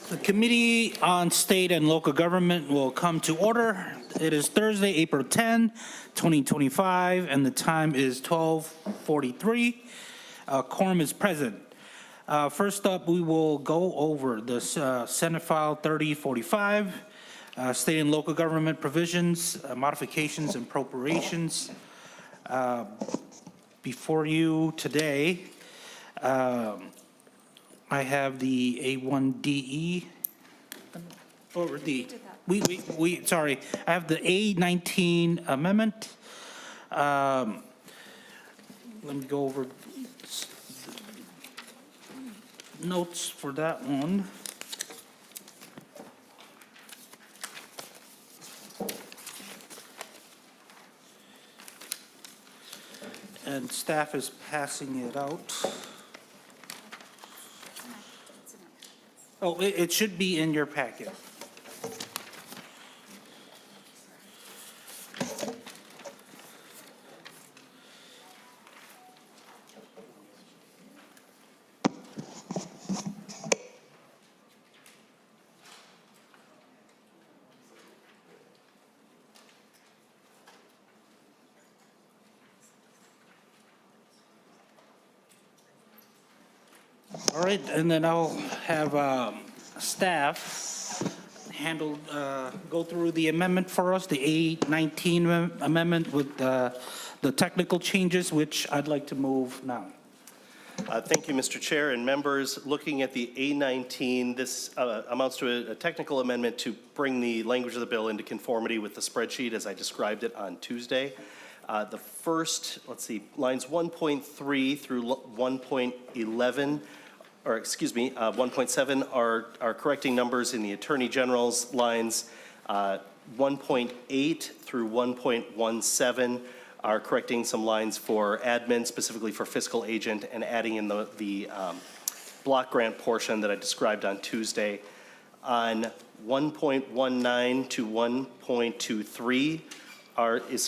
The Committee on State and Local Government will come to order. It is Thursday, April 10, 2025, and the time is 12:43. Quorum is present. First up, we will go over the Senate File 3045, State and Local Government Provisions, Modifications, and Appropriations. Before you today, I have the A1DE, or the, sorry, I have the A19 amendment. Let me go over notes for that one. And staff is passing it out. Oh, it should be in your packet. All right, and then I'll have staff go through the amendment for us, the A19 amendment with the technical changes, which I'd like to move now. Thank you, Mr. Chair and members. Looking at the A19, this amounts to a technical amendment to bring the language of the bill into conformity with the spreadsheet as I described it on Tuesday. The first, lines 1.3 through 1.11, or excuse me, 1.7 are correcting numbers in the Attorney General's lines. 1.8 through 1.17 are correcting some lines for admin, specifically for fiscal agent, and adding in the block grant portion that I described on Tuesday. On 1.19 to 1.23 is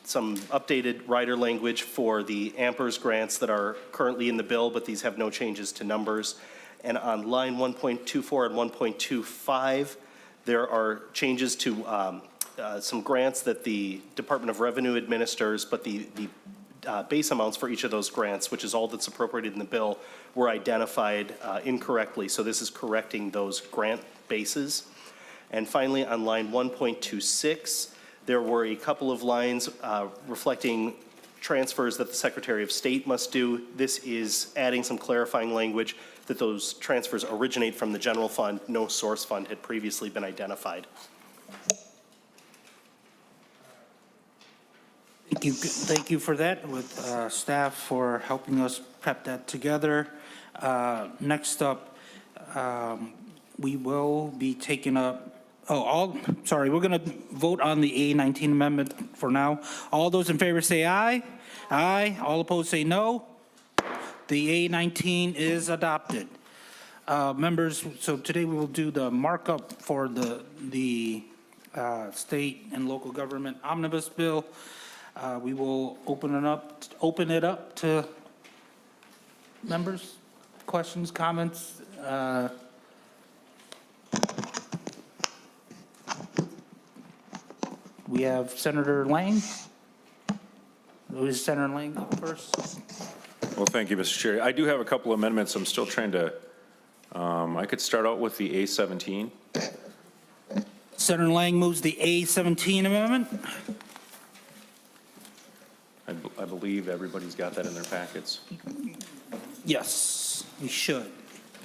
some updated rider language for the AMPERS grants that are currently in the bill, but these have no changes to numbers. And on line 1.24 and 1.25, there are changes to some grants that the Department of Revenue administers, but the base amounts for each of those grants, which is all that's appropriated in the bill, were identified incorrectly. So this is correcting those grant bases. And finally, on line 1.26, there were a couple of lines reflecting transfers that the Secretary of State must do. This is adding some clarifying language that those transfers originate from the general fund. No source fund had previously been identified. Thank you for that, with staff for helping us prep that together. Next up, we will be taking up, we're going to vote on the A19 amendment for now. All those in favor say aye. Aye. All opposed say no. The A19 is adopted. Members, so today we will do the markup for the state and local government omnibus bill. We will open it up to members, questions, comments. We have Senator Lang. Who is Senator Lang up first? Well, thank you, Mr. Chair. I do have a couple of amendments. I'm still trying to, I could start out with the A17. Senator Lang moves the A17 amendment. I believe everybody's got that in their packets. Yes, we should.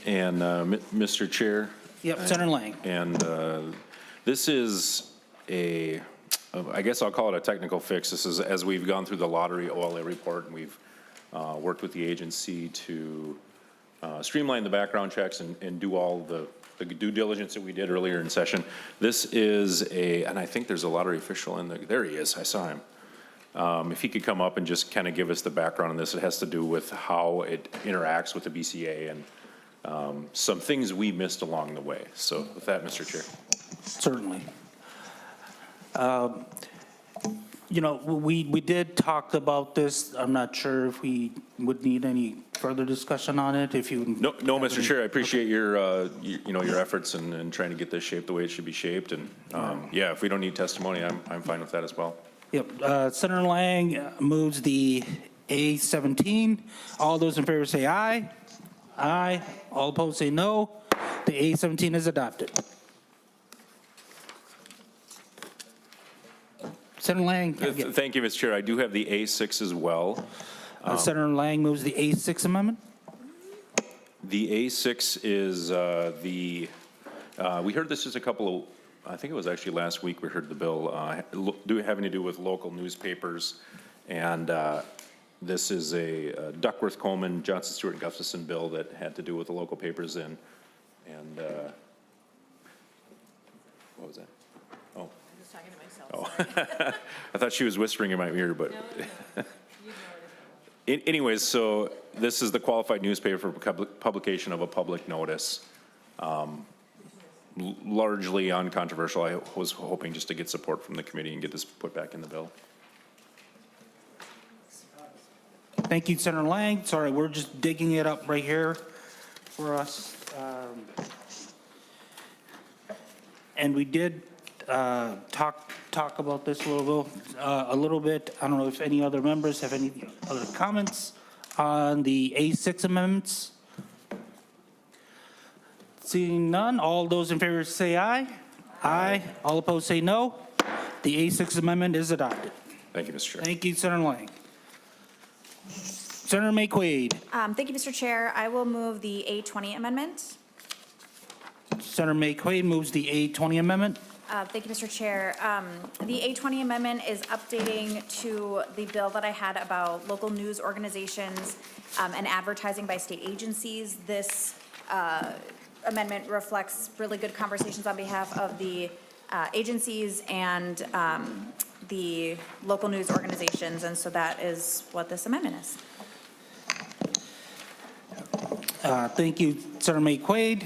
And Mr. Chair. Yep, Senator Lang. And this is I guess I'll call it a technical fix. This is as we've gone through the lottery OLA report, and we've worked with the agency to streamline the background checks and do all the due diligence that we did earlier in session. This is and I think there's a lottery official in there he is, I saw him. If he could come up and just kind of give us the background on this. It has to do with how it interacts with the BCA and some things we missed along the way. So with that, Mr. Chair. Certainly. You know, we did talk about this. I'm not sure if we would need any further discussion on it, if you. No, Mr. Chair, I appreciate your, your efforts in trying to get this shaped the way it should be shaped. And, yeah, if we don't need testimony, I'm fine with that as well. Yep. Senator Lang moves the A17. All those in favor say aye. Aye. All opposed say no. The A17 is adopted. Senator Lang. Thank you, Mr. Chair. I do have the A6 as well. Senator Lang moves the A6 amendment. The A6 is we heard this just a couple of, I think it was actually last week we heard the bill having to do with local newspapers. And this is a Duckworth, Coleman, Johnson, Stewart, Gustafson bill that had to do with the local papers and what was that? Oh. I'm just talking to myself. Oh, I thought she was whispering in my ear, but. No, you know what it is. Anyways, so this is the qualified newspaper for publication of a public notice. Largely uncontroversial. I was hoping just to get support from the committee and get this put back in the bill. Thank you, Senator Lang. Sorry, we're just digging it up right here for us. And we did talk about this a little bit. I don't know if any other members have any other comments on the A6 amendments. Seeing none, all those in favor say aye. Aye. All opposed say no. The A6 amendment is adopted. Thank you, Mr. Chair. Thank you, Senator Lang. Senator McQuaid. Thank you, Mr. Chair. I will move the A20 amendment. Senator McQuaid moves the A20 amendment. Thank you, Mr. Chair. The A20 amendment is updating to the bill that I had about local news organizations and advertising by state agencies. This amendment reflects really good conversations on behalf of the agencies and the local news organizations, and so that is what this amendment is. Thank you, Senator McQuaid.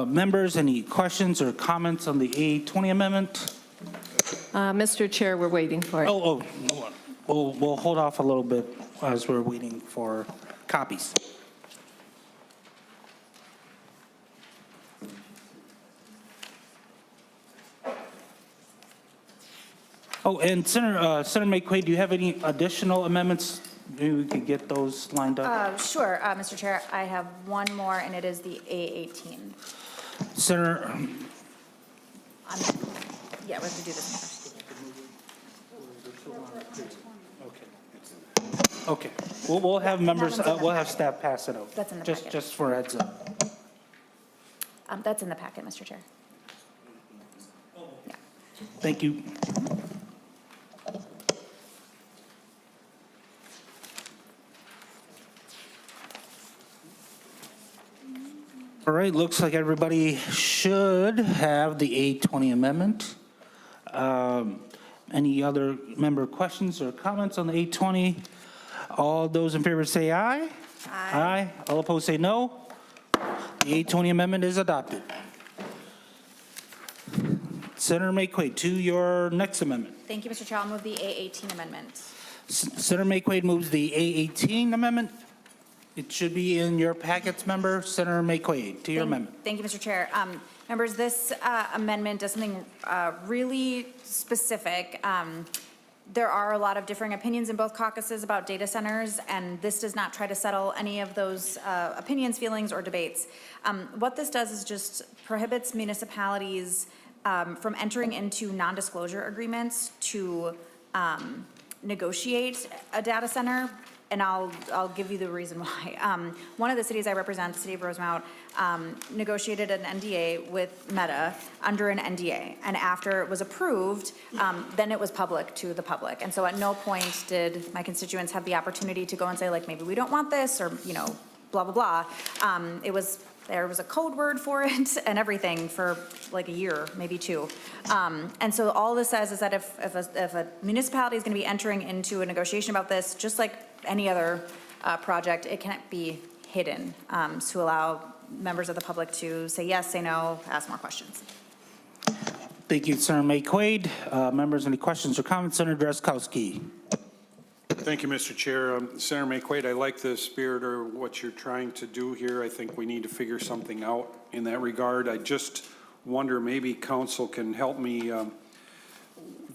Members, any questions or comments on the A20 amendment? Mr. Chair, we're waiting for it. Hold on. We'll hold off a little bit as we're waiting for copies. Oh, and Senator McQuaid, do you have any additional amendments? Maybe we could get those lined up. Sure, Mr. Chair. I have one more, and it is the A18. Senator, Yeah, we have to do this first. okay. We'll have members, we'll have staff pass it out. That's in the packet. Just for a heads up. That's in the packet, Mr. Chair. Yeah. Thank you. All right, looks like everybody should have the A20 amendment. Any other member questions or comments on the A20? All those in favor say aye. Aye. All opposed say no. The A20 amendment is adopted. Senator McQuaid, to your next amendment. Thank you, Mr. Chair. I'll move the A18 amendment. Senator McQuaid moves the A18 amendment. It should be in your packets, member. Senator McQuaid, to your amendment. Thank you, Mr. Chair. Members, this amendment does something really specific. There are a lot of differing opinions in both caucuses about data centers, and this does not try to settle any of those opinions, feelings, or debates. What this does is just prohibits municipalities from entering into non-disclosure agreements to negotiate a data center, and I'll give you the reason why. One of the cities I represent, the city of Rosemount, negotiated an NDA with Meta under an NDA, and after it was approved, then it was public to the public. And so at no point did my constituents have the opportunity to go and say, like, maybe we don't want this, or, you know, blah, blah, blah. There was a code word for it and everything for like a year, maybe two. And so all this says is that if a municipality is going to be entering into a negotiation about this, just like any other project, it can't be hidden to allow members of the public to say yes, say no, ask more questions. Thank you, Senator McQuaid. Members, any questions or comments? Senator Drazkowski. Thank you, Mr. Chair. Senator McQuaid, I like the spirit or what you're trying to do here. I think we need to figure something out in that regard. I just wonder, maybe council can help me.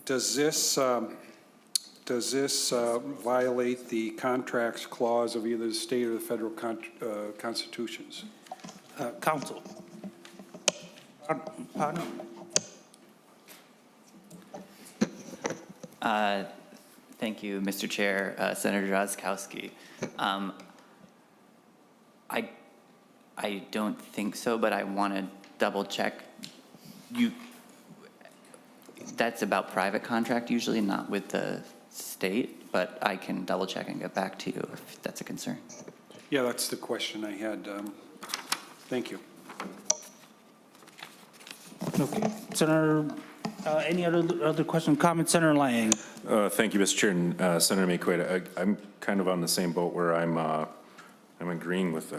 Does this violate the contracts clause of either the state or the federal constitutions? Counsel. Pardon? Thank you, Mr. Chair. Senator Drazkowski. I don't think so, but I want to double check. That's about private contract usually, not with the state, but I can double check and get back to you if that's a concern. Yeah, that's the question I had. Thank you. Okay. Senator, any other question, comment? Senator Lang. Thank you, Mr. Chair. And Senator McQuaid, I'm kind of on the same boat where I'm agreeing with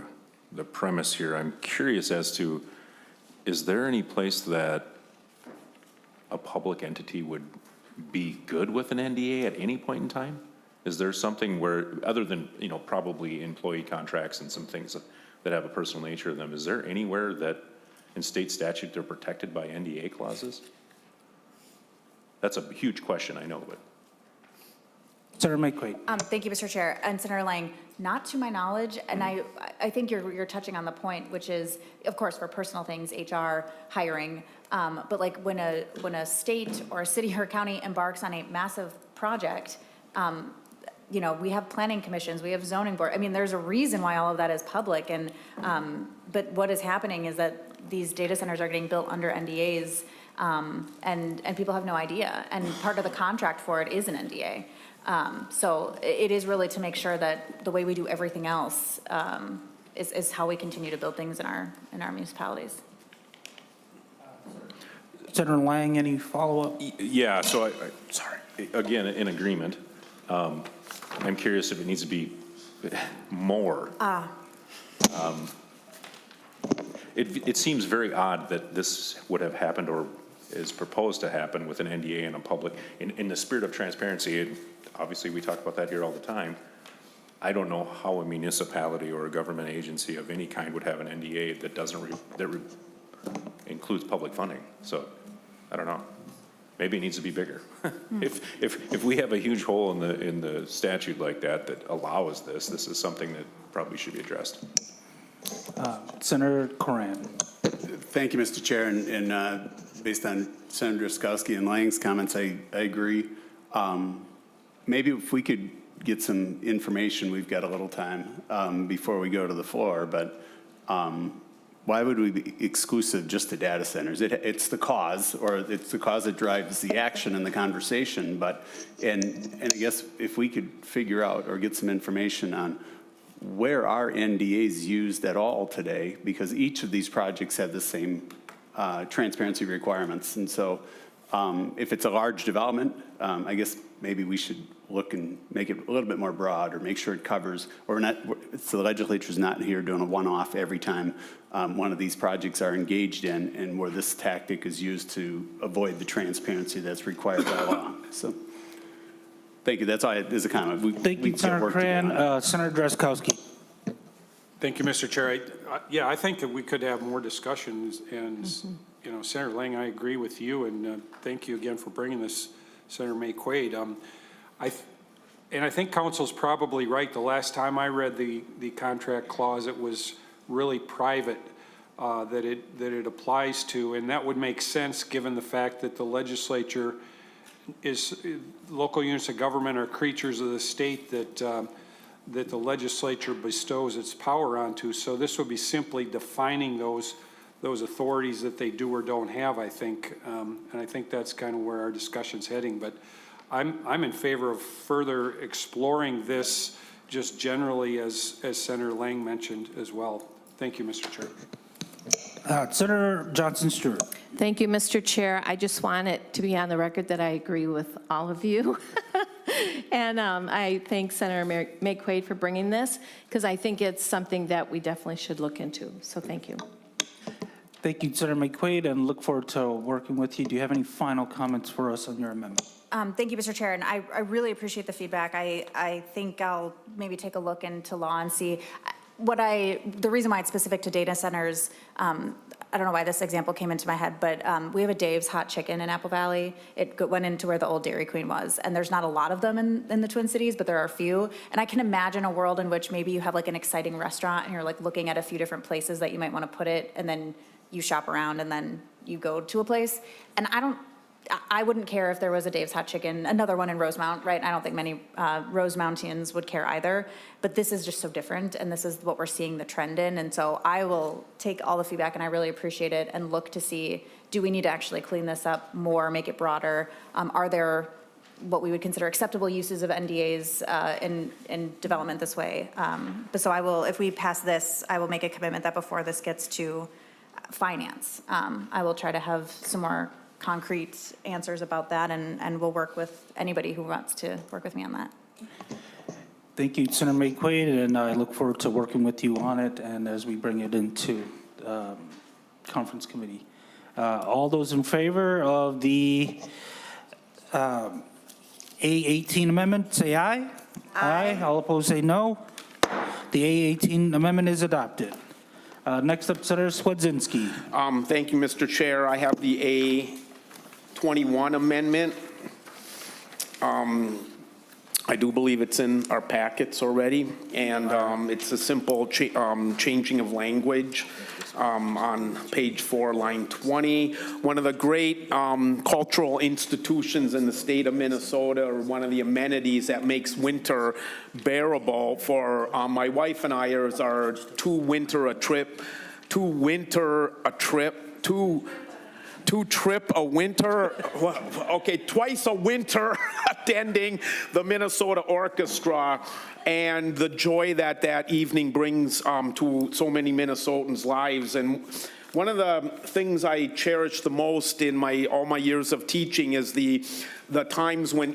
the premise here. I'm curious as to, is there any place that a public entity would be good with an NDA at any point in time? Is there something where, other than, probably employee contracts and some things that have a personal nature of them, is there anywhere that in state statute they're protected by NDA clauses? That's a huge question, I know, but. Senator McQuaid. Thank you, Mr. Chair. And Senator Lang, not to my knowledge, and I think you're touching on the point, which is, of course, for personal things, HR, hiring, but like when a state or a city or county embarks on a massive project, we have planning commissions, we have zoning board. I mean, there's a reason why all of that is public. And but what is happening is that these data centers are getting built under NDAs, and people have no idea. And part of the contract for it is an NDA. So it is really to make sure that the way we do everything else is how we continue to build things in our municipalities. Senator Lang, any follow-up? Yeah, so sorry. Again, in agreement. I'm curious if it needs to be more. It seems very odd that this would have happened or is proposed to happen with an NDA and a public, in the spirit of transparency. Obviously, we talk about that here all the time. I don't know how a municipality or a government agency of any kind would have an NDA that includes public funding. So, I don't know. Maybe it needs to be bigger. If we have a huge hole in the statute like that allows this is something that probably should be addressed. Senator Coran. Thank you, Mr. Chair. And based on Senator Drazkowski and Lang's comments, I agree. Maybe if we could get some information, we've got a little time before we go to the floor, but why would we be exclusive just to data centers? It's the cause, or it's the cause that drives the action and the conversation, and I guess if we could figure out or get some information on where are NDAs used at all today, because each of these projects have the same transparency requirements. And so if it's a large development, I guess maybe we should look and make it a little bit more broad, or make sure it covers, or not. So the legislature's not here doing a one-off every time one of these projects are engaged in, and where this tactic is used to avoid the transparency that's required by law. So thank you. That's all as a comment. Thank you, Senator Coran. Senator Drazkowski. Thank you, Mr. Chair. I think that we could have more discussions, and Senator Lang, I agree with you, and thank you again for bringing this, Senator McQuaid. I think council's probably right. The last time I read the contract clause, it was really private that it applies to, and that would make sense given the fact that the legislature local units of government are creatures of the state that the legislature bestows its power onto. So this would be simply defining those authorities that they do or don't have, I think. And I think that's kind of where our discussion's heading. But I'm in favor of further exploring this just generally, as Senator Lang mentioned as well. Thank you, Mr. Chair. Senator Johnson-Stewart. Thank you, Mr. Chair. I just want it to be on the record that I agree with all of you. And I thank Senator McQuaid for bringing this, because I think it's something that we definitely should look into. So thank you. Thank you, Senator McQuaid, and look forward to working with you. Do you have any final comments for us on your amendment? Thank you, Mr. Chair, and I really appreciate the feedback. I think I'll maybe take a look into law and see the reason why it's specific to data centers. I don't know why this example came into my head, but we have a Dave's Hot Chicken in Apple Valley. It went into where the old Dairy Queen was, and there's not a lot of them in the Twin Cities, but there are a few. And I can imagine a world in which maybe you have like an exciting restaurant and you're like looking at a few different places that you might want to put it, and then you shop around and then you go to a place. And I wouldn't care if there was a Dave's Hot Chicken, another one in Rosemount, right? I don't think many Rosemountians would care either, but this is just so different, and this is what we're seeing the trend in. And so I will take all the feedback, and I really appreciate it, and look to see, do we need to actually clean this up more, make it broader? Are there what we would consider acceptable uses of NDAs in development this way? But so I will, if we pass this, I will make a commitment that before this gets to finance, I will try to have some more concrete answers about that, and we'll work with anybody who wants to work with me on that. Thank you, Senator McQuaid, and I look forward to working with you on it and as we bring it into conference committee. All those in favor of the A18 amendment, say aye. Aye. All opposed, say no. The A18 amendment is adopted. Next up, Senator Swedzinski. Thank you, Mr. Chair. I have the A21 amendment. I do believe it's in our packets already, and it's a simple changing of language on page 4, line 20. One of the great cultural institutions in the state of Minnesota, or one of the amenities that makes winter bearable for my wife and I, is our two trip a winter, okay, twice a winter attending the Minnesota Orchestra, and the joy that that evening brings to so many Minnesotans' lives. And one of the things I cherish the most in all my years of teaching is the times when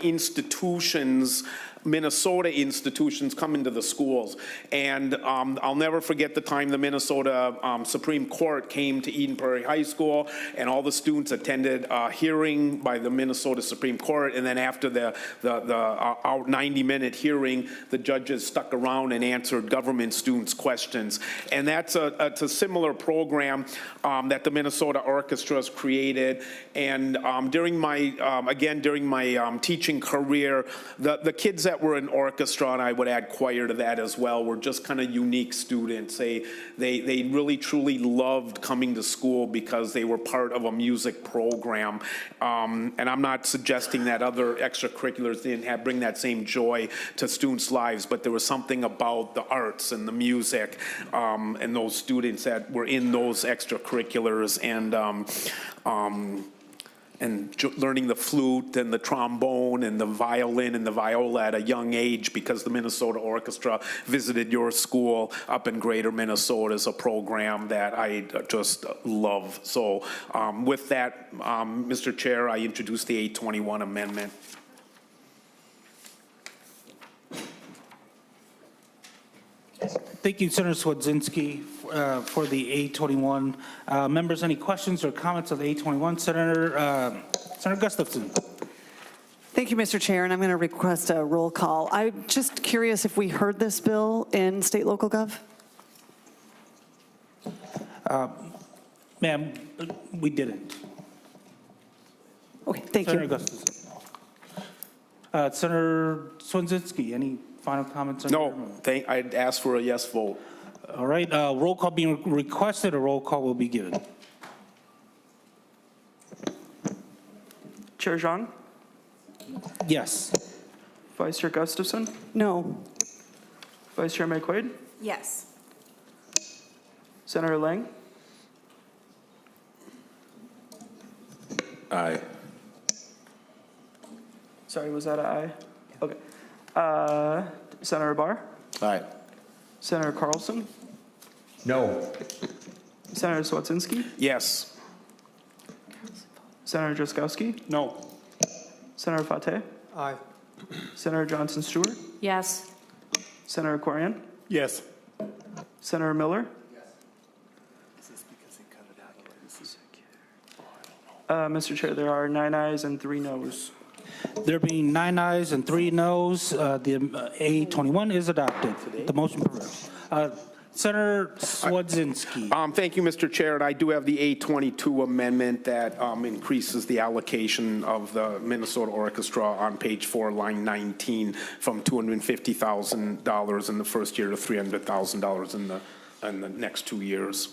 Minnesota institutions come into the schools. And I'll never forget the time the Minnesota Supreme Court came to Eden Prairie High School, and all the students attended a hearing by the Minnesota Supreme Court. And then after the 90-minute hearing, the judges stuck around and answered government students' questions. And it's a similar program that the Minnesota Orchestra has created. And during my teaching career, the kids that were in orchestra, and I would add choir to that as well, were just kind of unique students. They really truly loved coming to school because they were part of a music program. And I'm not suggesting that other extracurriculars didn't bring that same joy to students' lives, but there was something about the arts and the music and those students that were in those extracurriculars, and learning the flute and the trombone and the violin and the viola at a young age because the Minnesota Orchestra visited your school up in Greater Minnesota is a program that I just love. So with that, Mr. Chair, I introduce the 821 amendment. Thank you, Senator Swedzinski, for the A21. Members, any questions or comments of the A21? Senator Gustafson. Thank you, Mr. Chair, and I'm going to request a roll call. I'm just curious if we heard this bill in state local gov? Ma'am, we didn't. Okay, thank Senator you. Gustafson. Senator Swedzinski, any final comments? No, I'd ask for a yes vote. All right, roll call being requested, a roll call will be given. Chair Xiong, Yes. Vice Chair Gustafson, No. Vice Chair McQuaid, Yes. Senator Lang, Aye. sorry, was that an aye? Okay. Senator Barr, Aye. Senator Carlson, No. Senator Swedzinski, Yes. Senator Drazkowski, No. Senator Fateh, Aye. Senator Johnson Stewart, Yes. Senator Corian, Yes. Senator Miller, Mr. Chair, there are 9 ayes and 3 noes. There being 9 ayes and 3 noes, the A21 is adopted. The motion prevails. Senator Swedzinski. Thank you, Mr. Chair, and I do have the A22 amendment that increases the allocation of the Minnesota Orchestra on page 4, line 19, from $250,000 in the first year to $300,000 in the next 2 years.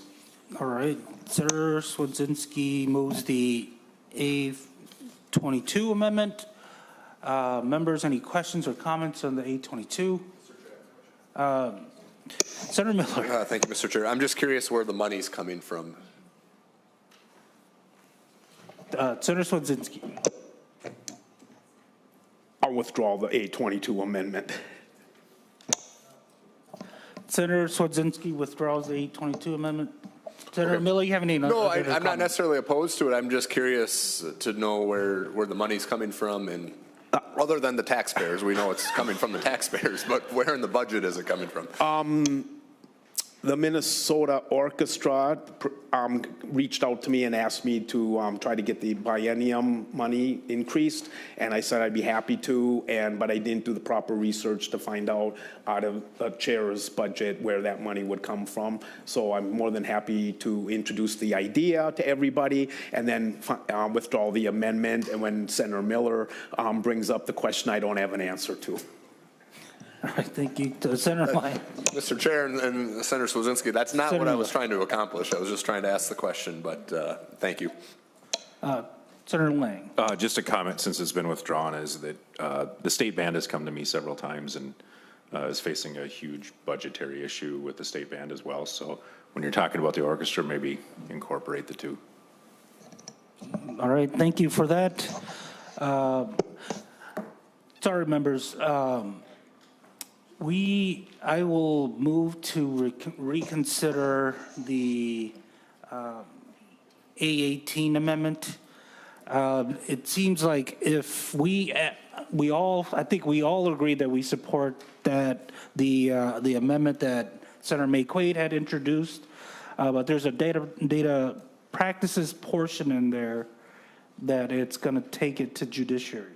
All right. Senator Swedzinski moves the A22 amendment. Members, any questions or comments on the A22? Senator Miller. Thank you, Mr. Chair. I'm just curious where the money's coming from. Senator Swedzinski. I'll withdraw the A22 amendment. Senator Swedzinski withdraws the A22 amendment. Senator Miller, you have any? No, other I'm not comments? necessarily opposed to it. I'm just curious to know where the money's coming from, and other than the taxpayers, we know it's coming from the taxpayers, but where in the budget is it coming from? The Minnesota Orchestra reached out to me and asked me to try to get the biennium money increased, and I said I'd be happy to, but I didn't do the proper research to find out of the chair's budget where that money would come from. So I'm more than happy to introduce the idea to everybody and then withdraw the amendment, and when Senator Miller brings up the question I don't have an answer to. All right, thank you. Senator Lyon. Mr. Chair and Senator Swedzinski, that's not what I was trying to accomplish. I was just trying to ask the question, but thank you. Senator Lang. Just a comment, since it's been withdrawn, is that the state band has come to me several times and is facing a huge budgetary issue with the state band as well. So when you're talking about the orchestra, maybe incorporate the two. All right, thank you for that. Sorry, members. I will move to reconsider the A18 amendment. It seems like if I think we all agree that we support that the amendment that Senator McQuaid had introduced, but there's a data practices portion in there that it's going to take it to judiciary.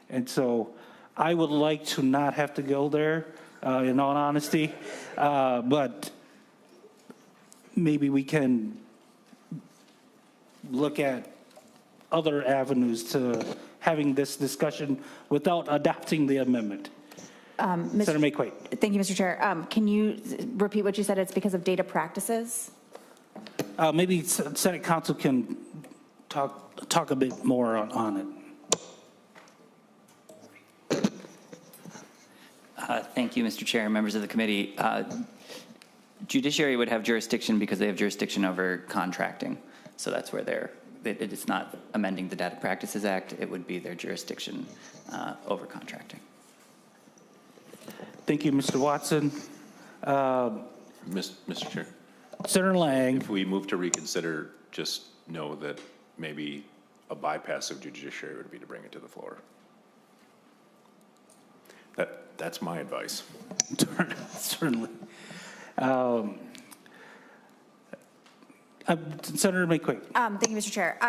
And so I would like to not have to go there, in all honesty, but maybe we can look at other avenues to having this discussion without adopting the amendment. Senator McQuaid. Thank you, Mr. Chair. Can you repeat what you said? It's because of data practices? Maybe Senate Council can talk a bit more on it. Thank you, Mr. Chair, members of the committee. Judiciary would have jurisdiction because they have jurisdiction over contracting. So that's where it's not amending the Data Practices Act. It would be their jurisdiction over contracting. Thank you, Mr. Watson. Mr. Chair, Senator Lang. if we move to reconsider, just know that maybe a bypass of judiciary would be to bring it to the floor. That's my advice. Certainly. Senator McQuaid. Thank you, Mr. Chair.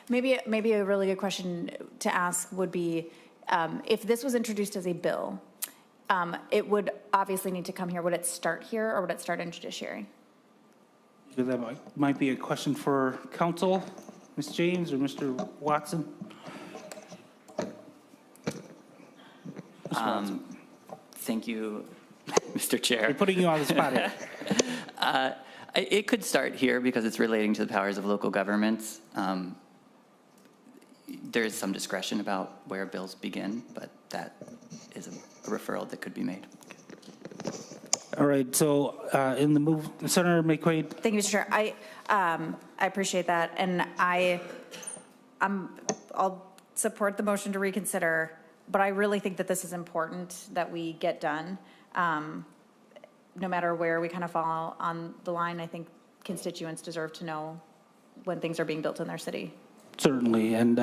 Maybe a really good question to ask would be, if this was introduced as a bill, it would obviously need to come here. Would it start here or would it start in judiciary? That might be a question for counsel, Ms. James or Mr. Watson. Thank you, Mr. Chair. We're putting you on the spot here. It could start here because it's relating to the powers of local governments. There is some discretion about where bills begin, but that is a referral that could be made. All right, so in the move, Senator McQuaid. Thank you, Mr. Chair. I appreciate that, and I'll support the motion to reconsider, but I really think that this is important that we get done. No matter where we kind of fall on the line, I think constituents deserve to know when things are being built in their city. Certainly, and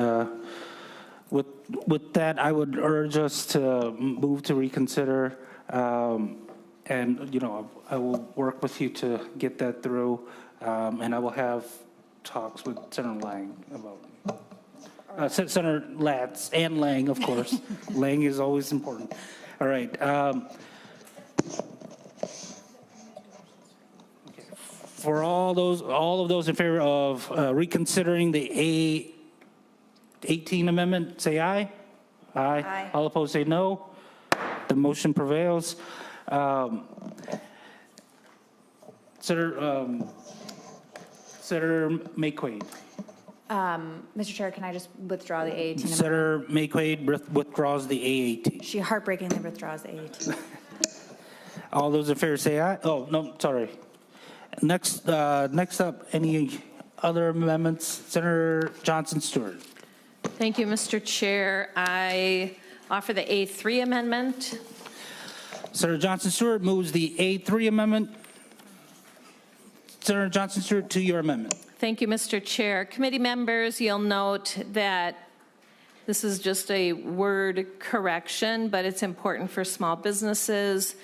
with that, I would urge us to move to reconsider, and I will work with you to get that through, and I will have talks with Senator Lang about, Senator Latz and Lang, of course. Lang is always important. All right. For all of those in favor of reconsidering the A18 amendment, say aye. Aye. Aye. All opposed, say no. The motion prevails. Senator Mayquade. Mr. Chair, can I just withdraw the A18 amendment? Senator Mayquade withdraws the A18. She heartbreakingly withdraws the A18. All those in favor say aye. Oh, no, sorry. Next up, any other amendments? Senator Johnson Stewart. Thank you, Mr. Chair. I offer the A3 amendment. Senator Johnson Stewart moves the A3 amendment. Senator Johnson Stewart, to your amendment. Thank you, Mr. Chair. Committee members, you'll note that this is just a word correction, but it's important for small businesses.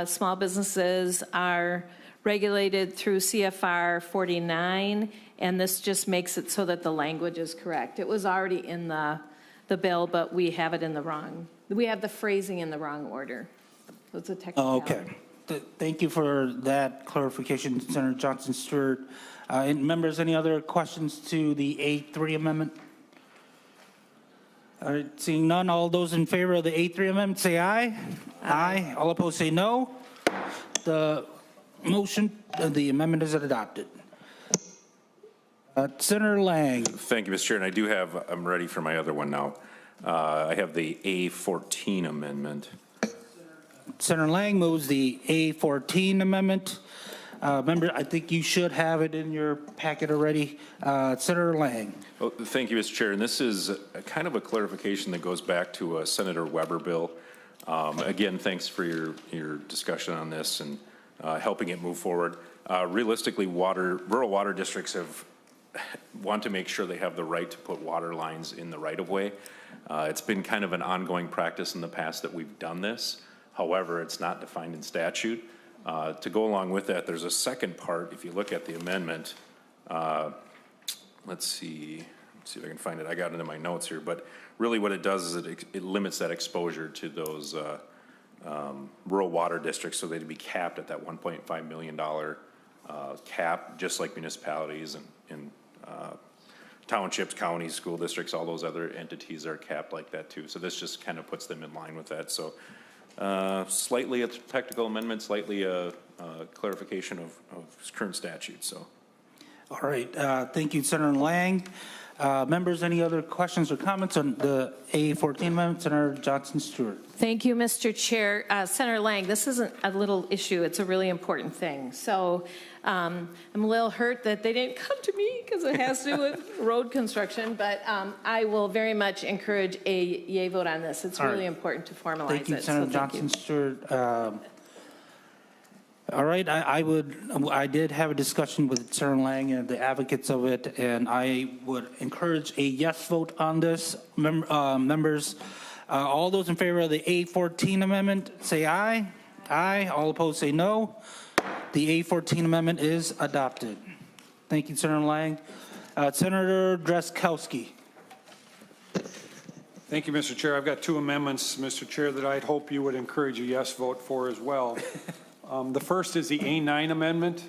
Small businesses are regulated through CFR 49, and this just makes it so that the language is correct. It was already in the bill, but we have it in the wrong, we have the phrasing in the wrong order. So it's a technicality. Okay. Thank you for that clarification, Senator Johnson Stewart. And members, any other questions to the A3 amendment? All right, seeing none, all those in favor of the A3 amendment say aye. Aye. All opposed say no. The motion, the amendment is adopted. Senator Lang. Thank you, Mr. Chair, and I do have, I'm ready for my other one now. I have the A14 amendment. Senator Lang moves the A14 amendment. Member, I think you should have it in your packet already. Senator Lang. Well, thank you, Mr. Chair, and this is kind of a clarification that goes back to a Senator Weber bill. Again, thanks for your discussion on this and helping it move forward. Realistically, rural water districts want to make sure they have the right to put water lines in the right-of-way. It's been kind of an ongoing practice in the past that we've done this. However, it's not defined in statute. To go along with that, there's a second part. If you look at the amendment, let's see if I can find it. I got it in my notes here, but really what it does is it limits that exposure to those rural water districts, so they'd be capped at that $1.5 million cap, just like municipalities and townships, counties, school districts, all those other entities are capped like that too. So this just kind of puts them in line with that. So slightly a technical amendment, slightly a clarification of current statute. So. All right. Thank you, Senator Lang. Members, any other questions or comments on the A14 amendment? Senator Johnson Stewart. Thank you, Mr. Chair. Senator Lang, this isn't a little issue. It's a really important thing. So I'm a little hurt that they didn't come to me because it has to do with road construction, but I will very much encourage a yay vote on this. It's really important to formalize it. Thank you, Senator Johnson Stewart. All right, I did have a discussion with Senator Lang and the advocates of it, and I would encourage a yes vote on this. Members, all those in favor of the A14 amendment, say aye. Aye. All opposed, say no. The A14 amendment is adopted. Thank you, Senator Lang. Senator Drazkowski. Thank you, Mr. Chair. I've got two amendments, Mr. Chair, that I'd hope you would encourage a yes vote for as well. The first is the A9 amendment.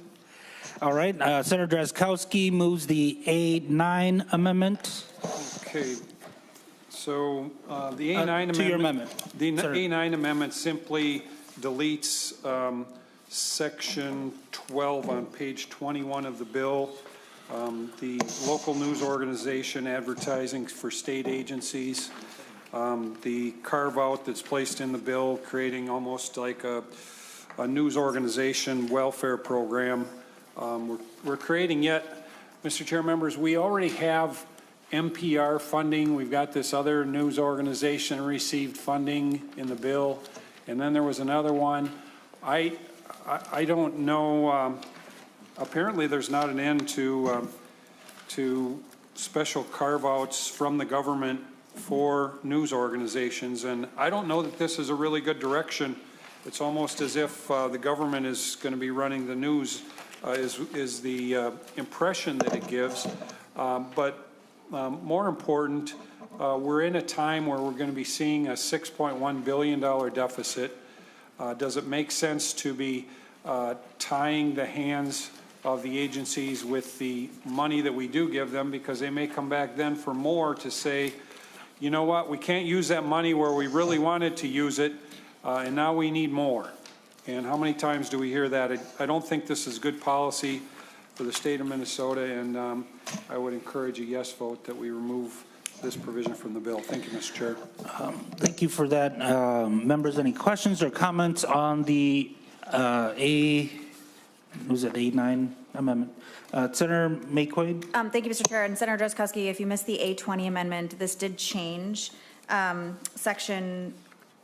All right, Senator Drazkowski moves the A9 amendment. Okay, so the A9 amendment. To your amendment. The A9 amendment simply deletes section 12 on page 21 of the bill. The local news organization advertising for state agencies. The carve out that's placed in the bill, creating almost like a news organization welfare program. We're creating yet, Mr. Chair, members, we already have NPR funding. We've got this other news organization received funding in the bill. And then there was another one. I don't know, apparently there's not an end to special carve-outs from the government for news organizations. And I don't know that this is a really good direction. It's almost as if the government is going to be running the news is the impression that it gives. But more important, we're in a time where we're going to be seeing a $6.1 billion deficit. Does it make sense to be tying the hands of the agencies with the money that we do give them, because they may come back then for more to say, you know what, we can't use that money where we really wanted to use it, and now we need more. And how many times do we hear that? I don't think this is good policy for the state of Minnesota, and I would encourage a yes vote that we remove this provision from the bill. Thank you, Mr. Chair. Thank you for that. Members, any questions or comments on the A9 amendment? Senator Mayquade? Thank you, Mr. Chair. And Senator Drazkowski, if you missed the A20 amendment, this did change section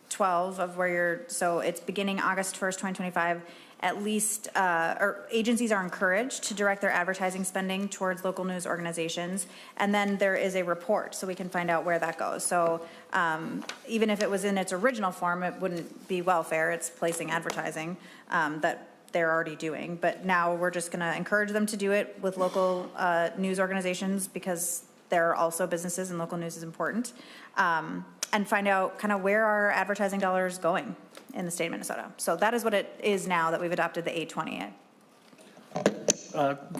12 of where you're, so it's beginning August 1st, 2025. At least, or agencies are encouraged to direct their advertising spending towards local news organizations. And then there is a report, so we can find out where that goes. So even if it was in its original form, it wouldn't be welfare. It's placing advertising that they're already doing. But now we're just going to encourage them to do it with local news organizations, because they're also businesses and local news is important. And find out kind of where our advertising dollars going in the state of Minnesota. So that is what it is now that we've adopted the A20.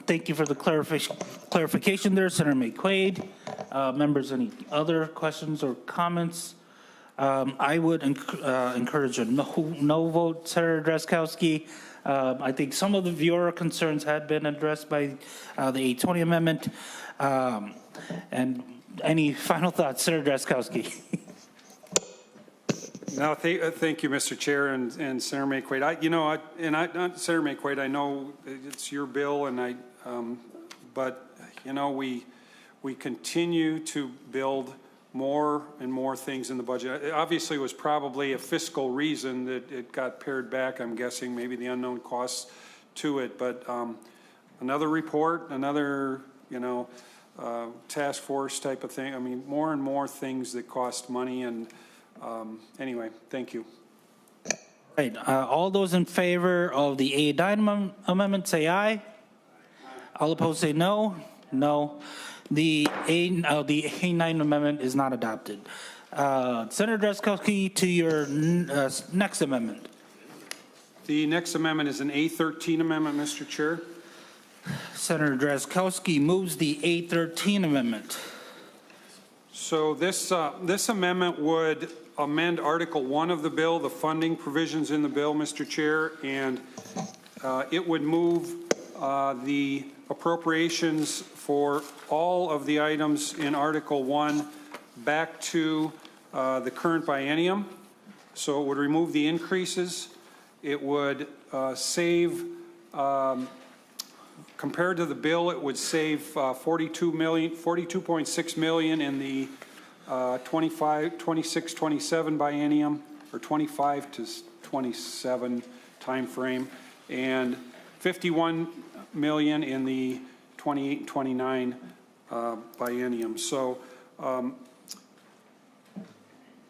Thank you for the clarification there, Senator McQuaid. Members, any other questions or comments? I would encourage a no vote, Senator Drazkowski. I think some of the viewer concerns had been addressed by the A20 amendment. And any final thoughts, Senator Drazkowski? No, thank you, Mr. Chair and Senator McQuaid. Senator McQuaid, I know it's your bill, and but we continue to build more and more things in the budget. It obviously was probably a fiscal reason that it got pared back. I'm guessing maybe the unknown costs to it, but another report, another task force type of thing. I mean, more and more things that cost money. And anyway, thank you. Right. All those in favor of the A9 amendment say aye. All opposed say no. No. The A9 amendment is not adopted. Senator Drazkowski, to your next amendment. The next amendment is an A13 amendment, Mr. Chair. Senator Drazkowski moves the A13 amendment. So this amendment would amend Article 1 of the bill, the funding provisions in the bill, Mr. Chair, and it would move the appropriations for all of the items in Article 1 back to the current biennium. So it would remove the increases. It would save, compared to the bill, it would save $42.6 million in the 26-27 biennium, or 25 to 27 timeframe, and $51 million in the 28-29 biennium. So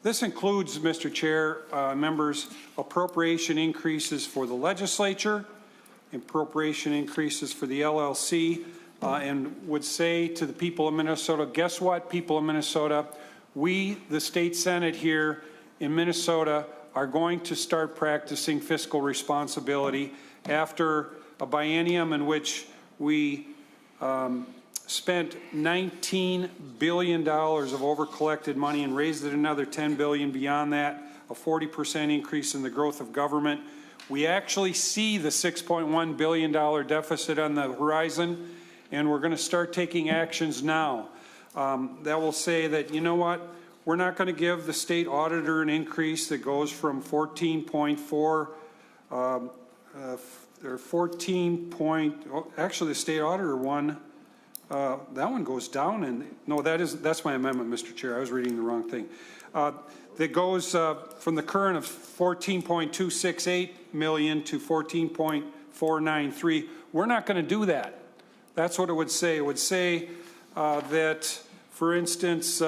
this includes, Mr. Chair, members, appropriation increases for the legislature, appropriation increases for the LLC, and would say to the people of Minnesota, guess what, people of Minnesota, we, the state Senate here in Minnesota, are going to start practicing fiscal responsibility after a biennium in which we spent $19 billion of overcollected money and raised it another $10 billion beyond that, a 40% increase in the growth of government. We actually see the $6.1 billion deficit on the horizon, and we're going to start taking actions now. That will say that, you know what, we're not going to give the state auditor an increase that goes from 14.4, actually the state auditor one, that one goes down, and no, that's my amendment, Mr. Chair. I was reading the wrong thing. That goes from the current of 14.268 million to 14.493. We're not going to do that. That's what it would say. It would say that, for instance,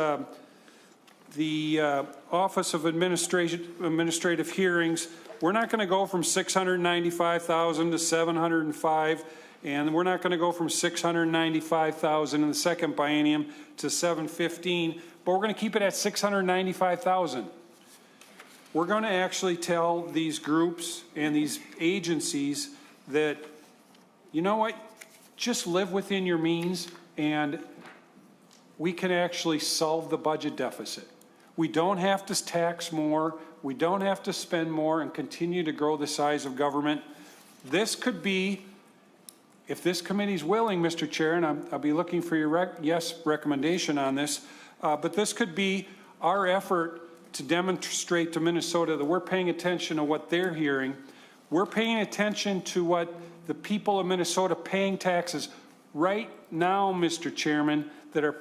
the Office of Administrative Hearings, we're not going to go from 695,000 to 705, And we're not going to go from 695,000 in the second biennium to 715, but we're going to keep it at 695,000. We're going to actually tell these groups and these agencies that, you know what, just live within your means and we can actually solve the budget deficit. We don't have to tax more. We don't have to spend more and continue to grow the size of government. This could be, if this committee's willing, Mr. Chair, and I'll be looking for your recommendation on this, but this could be our effort to demonstrate to Minnesota that we're paying attention to what they're hearing. We're paying attention to what the people of Minnesota paying taxes right now, Mr. Chairman, that are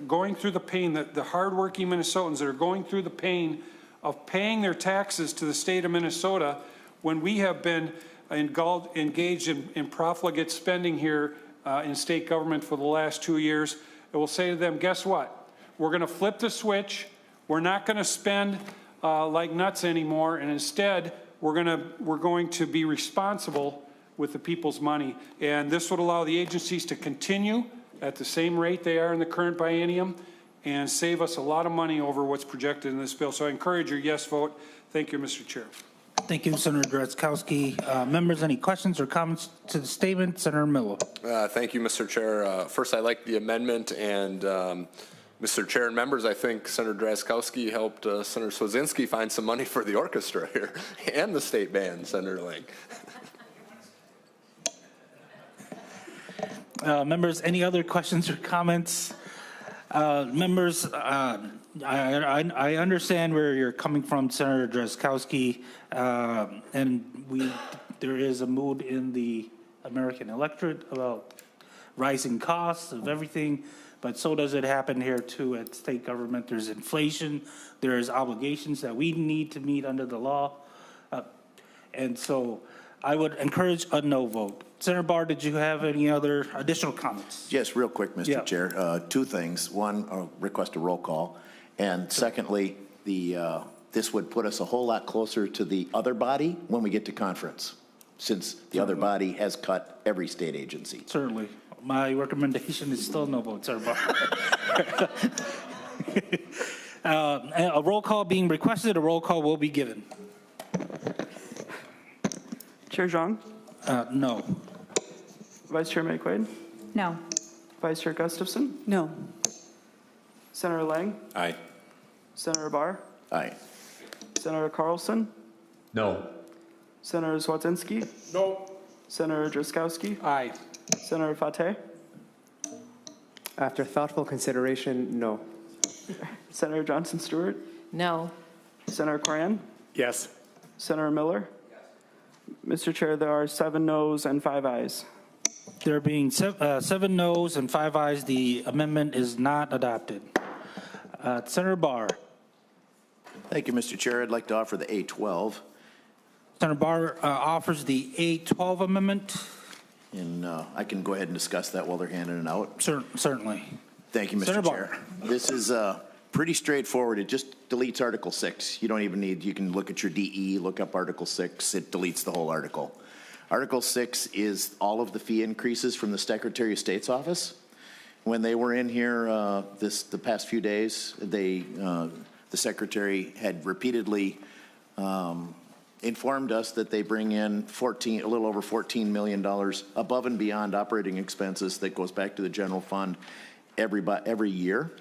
going through the pain, the hardworking Minnesotans that are going through the pain of paying their taxes to the state of Minnesota when we have been engaged in profligate spending here in state government for the last 2 years. It will say to them, guess what? We're going to flip the switch. We're not going to spend like nuts anymore, and instead we're going to be responsible with the people's money. And this would allow the agencies to continue at the same rate they are in the current biennium and save us a lot of money over what's projected in this bill. So I encourage your yes vote. Thank you, Mr. Chair. Thank you, Senator Drazkowski. Members, any questions or comments to the statement? Senator Miller. Thank you, Mr. Chair. First, I like the amendment, and Mr. Chair and members, I think Senator Drazkowski helped Senator Swazinski find some money for the orchestra here and the state band, Senator Lang. Members, any other questions or comments? Members, I understand where you're coming from, Senator Drazkowski, and there is a mood in the American electorate about rising costs of everything, but so does it happen here too at state government. There's inflation, there's obligations that we need to meet under the law, and so I would encourage a no vote. Senator Barr, did you have any other additional comments? Yes, real quick, Mr. Chair. Two things. One, I'll request a roll call. And secondly, this would put us a whole lot closer to the other body when we get to conference, since the other body has cut every state agency. Certainly. My recommendation is still no vote, Senator Barr. A roll call being requested, a roll call will be given. Chair Xiong? No. Vice Chair McQuaid? No. Vice Chair Gustafson? No. Senator Lang? Aye. Senator Barr? Aye. Senator Carlson? No. Senator Swazinski? No. Senator Drazkowski? Aye. Senator Fateh? After thoughtful consideration, no. Senator Johnson Stewart? No. Senator Cran? Yes. Senator Miller? Mr. Chair, there are 7 noes and 5 ayes. There being 7 noes and 5 ayes, the amendment is not adopted. Senator Barr. Thank you, Mr. Chair. I'd like to offer the A12. Senator Barr offers the A12 amendment. And I can go ahead and discuss that while they're handing it out. Certainly. Thank you, Mr. Senator Chair. This is pretty straightforward. It just deletes Article 6. You don't even need, you can look at your DE, look up Article 6. It deletes the whole article. Article 6 is all of the fee increases from the Secretary of State's office. When they were in here the past few days, the Secretary had repeatedly informed us that they bring in a little over $14 million above and beyond operating expenses that goes back to the general fund every year.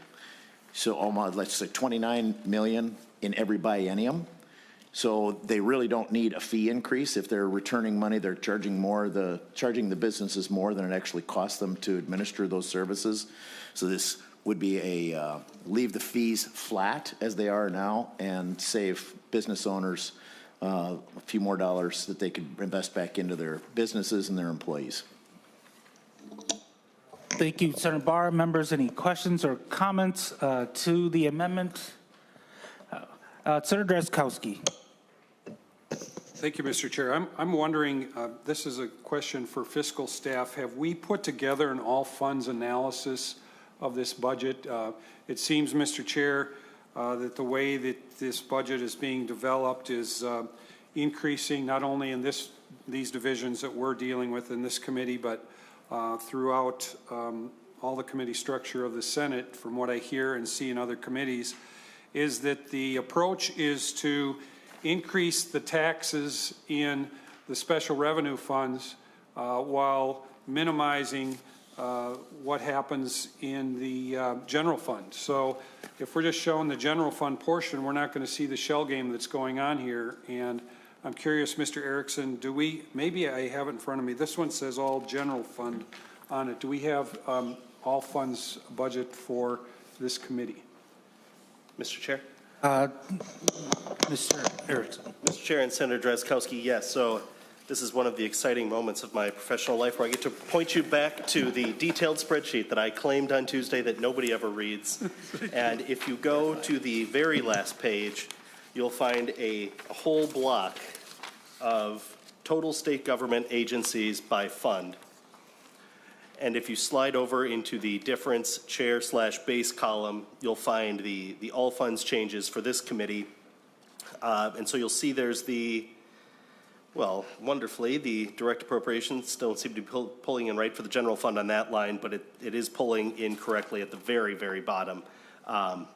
So almost, let's say, 29 million in every biennium. So they really don't need a fee increase. If they're returning money, they're charging charging the businesses more than it actually costs them to administer those services. So this would be leave the fees flat as they are now and save business owners a few more dollars that they could invest back into their businesses and their employees. Thank you, Senator Barr. Members, any questions or comments to the amendment? Senator Drazkowski. Thank you, Mr. Chair. I'm wondering, this is a question for fiscal staff. Have we put together an all funds analysis of this budget? It seems, Mr. Chair, that the way that this budget is being developed is increasing not only in these divisions that we're dealing with in this committee, but throughout all the committee structure of the Senate, from what I hear and see in other committees, is that the approach is to increase the taxes in the special revenue funds while minimizing what happens in the general fund. So if we're just showing the general fund portion, we're not going to see the shell game that's going on here. And I'm curious, Mr. Erickson, do we, maybe I have it in front of me, this one says all general fund on it. Do we have all funds budget for this committee? Mr. Chair? Mr. Erickson. Mr. Chair and Senator Drazkowski, yes. So this is one of the exciting moments of my professional life where I get to point you back to the detailed spreadsheet that I claimed on Tuesday that nobody ever reads. And if you go to the very last page, you'll find a whole block of total state government agencies by fund. And if you slide over into the difference chair/base column, you'll find the all funds changes for this committee. And so you'll see there's the, well, wonderfully, the direct appropriations don't seem to be pulling in right for the general fund on that line, but it is pulling in correctly at the very, very bottom,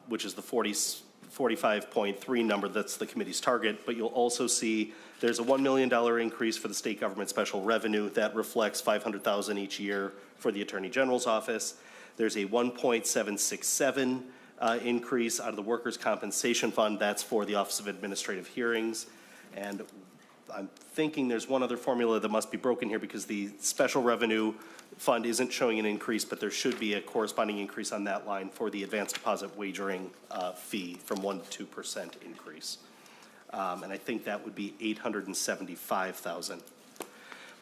which is the 45.3 number that's the committee's target. But you'll also see there's a $1 million increase for the state government special revenue. That reflects $500,000 each year for the Attorney General's office. There's a 1.767 increase out of the Workers' Compensation Fund. That's for the Office of Administrative Hearings. And I'm thinking there's one other formula that must be broken here because the special revenue fund isn't showing an increase, but there should be a corresponding increase on that line for the advanced deposit wagering fee from 1% to 2% increase. And I think that would be $875,000.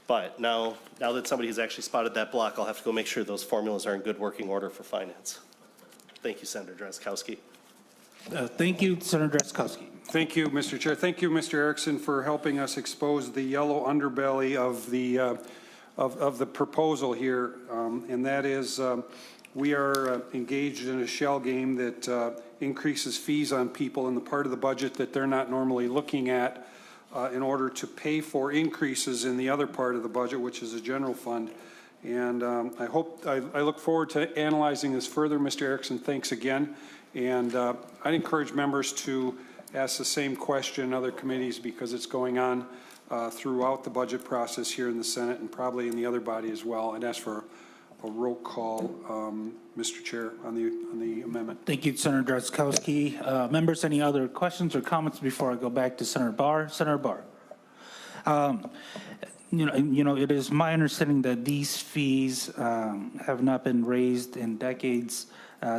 But now that somebody has actually spotted that block, I'll have to go make sure those formulas are in good working order for finance. Thank you, Senator Drazkowski. Thank you, Senator Drazkowski. Thank you, Mr. Chair. Thank you, Mr. Erickson, for helping us expose the yellow underbelly of the proposal here, and that is we are engaged in a shell game that increases fees on people in the part of the budget that they're not normally looking at in order to pay for increases in the other part of the budget, which is a general fund. And I look forward to analyzing this further. Mr. Erickson, thanks again. And I'd encourage members to ask the same question in other committees because it's going on throughout the budget process here in the Senate and probably in the other body as well. I'd ask for a roll call, Mr. Chair, on the amendment. Thank you, Senator Drazkowski. Members, any other questions or comments before I go back to Senator Barr? Senator Barr. It is my understanding that these fees have not been raised in decades.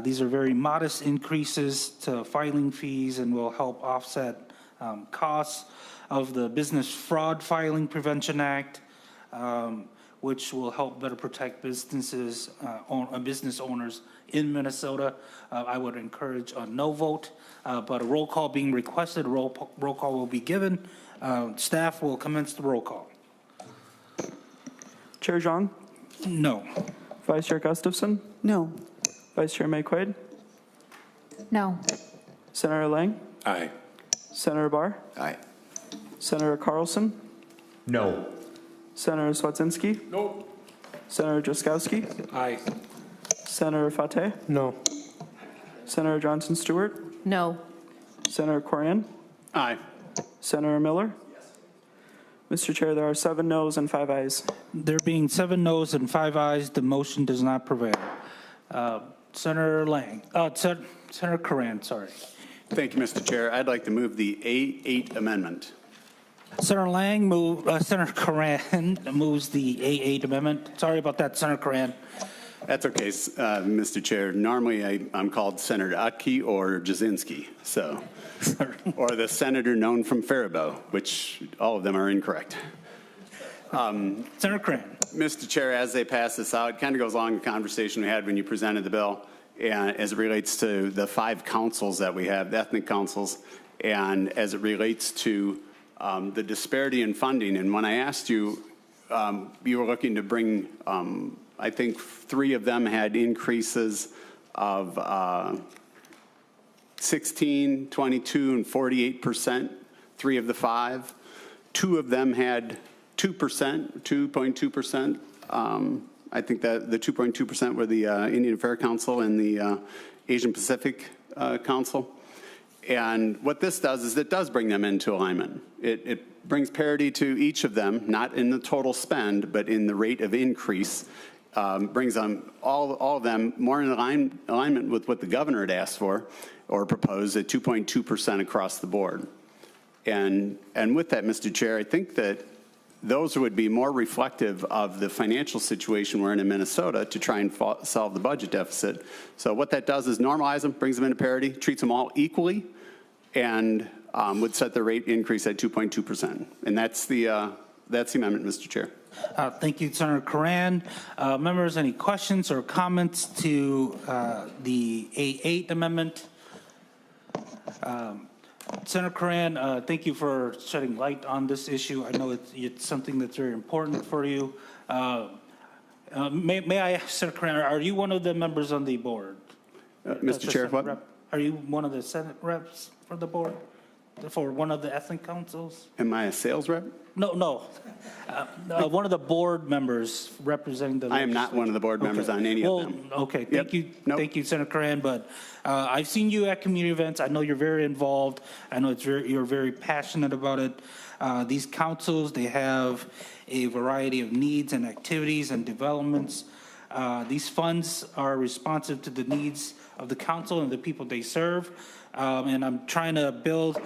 These are very modest increases to filing fees and will help offset costs of the Business Fraud Filing Prevention Act, which will help better protect business owners in Minnesota. I would encourage a no vote, but a roll call being requested. Roll call will be given. Staff will commence the roll call. Chair Xiong? No. Vice Chair Gustafson? No. Vice Chair McQuaid? No. Senator Lang? Aye. Senator Barr? Aye. Senator Carlson? No. Senator Swedzinski? No. Senator Drazkowski? Aye. Senator Fateh? No. Senator Johnson Stewart? No. Senator Corian? Aye. Senator Miller? Mr. Chair, there are 7 noes and 5 ayes. There being 7 noes and 5 ayes, the motion does not prevail. Senator Coran, sorry. Thank you, Mr. Chair. I'd like to move the A8 amendment. Senator Coran moves the A8 amendment. Sorry about that, Senator Coran. That's okay, Mr. Chair. Normally, I'm called Senator Utke or Jasinski, so, or the senator known from Faribault, which all of them are incorrect. Senator Coran. Mr. Chair, as they pass this out, it kind of goes along the conversation we had when you presented the bill, and as it relates to the 5 councils that we have, the ethnic councils, and as it relates to the disparity in funding. And when I asked you, you were looking to bring, I think 3 of them had increases of 16, 22, and 48%, 3 of the 5. Two of them had 2%, 2.2%. I think that the 2.2% were the Indian Affairs Council and the Asian Pacific Council. And what this does is it does bring them into alignment. It brings parity to each of them, not in the total spend, but in the rate of increase. Brings them, all of them more in alignment with what the governor had asked for or proposed at 2.2% across the board. And with that, Mr. Chair, I think that those would be more reflective of the financial situation we're in Minnesota to try and solve the budget deficit. So what that does is normalize them, brings them into parity, treats them all equally, and would set the rate increase at 2.2%. And that's the amendment, Mr. Chair. Thank you, Senator Curran. Members, any questions or comments to the A8 amendment? Senator Curran, thank you for shedding light on this issue. I know it's something that's very important for you. May I ask, Senator Curran, are you one of the members on the board? Mr. Chair, what? Rep? Are you one of the Senate reps for the board? For one of the ethnic councils? Am I a sales rep? No. One of the board members representing the I am not one of the board members on any of them. Okay, thank you. Nope. Thank you, Senator Curran. But I've seen you at community events. I know you're very involved. I know you're very passionate about it. These councils, they have a variety of needs and activities and developments. These funds are responsive to the needs of the council and the people they serve. And I'm trying to build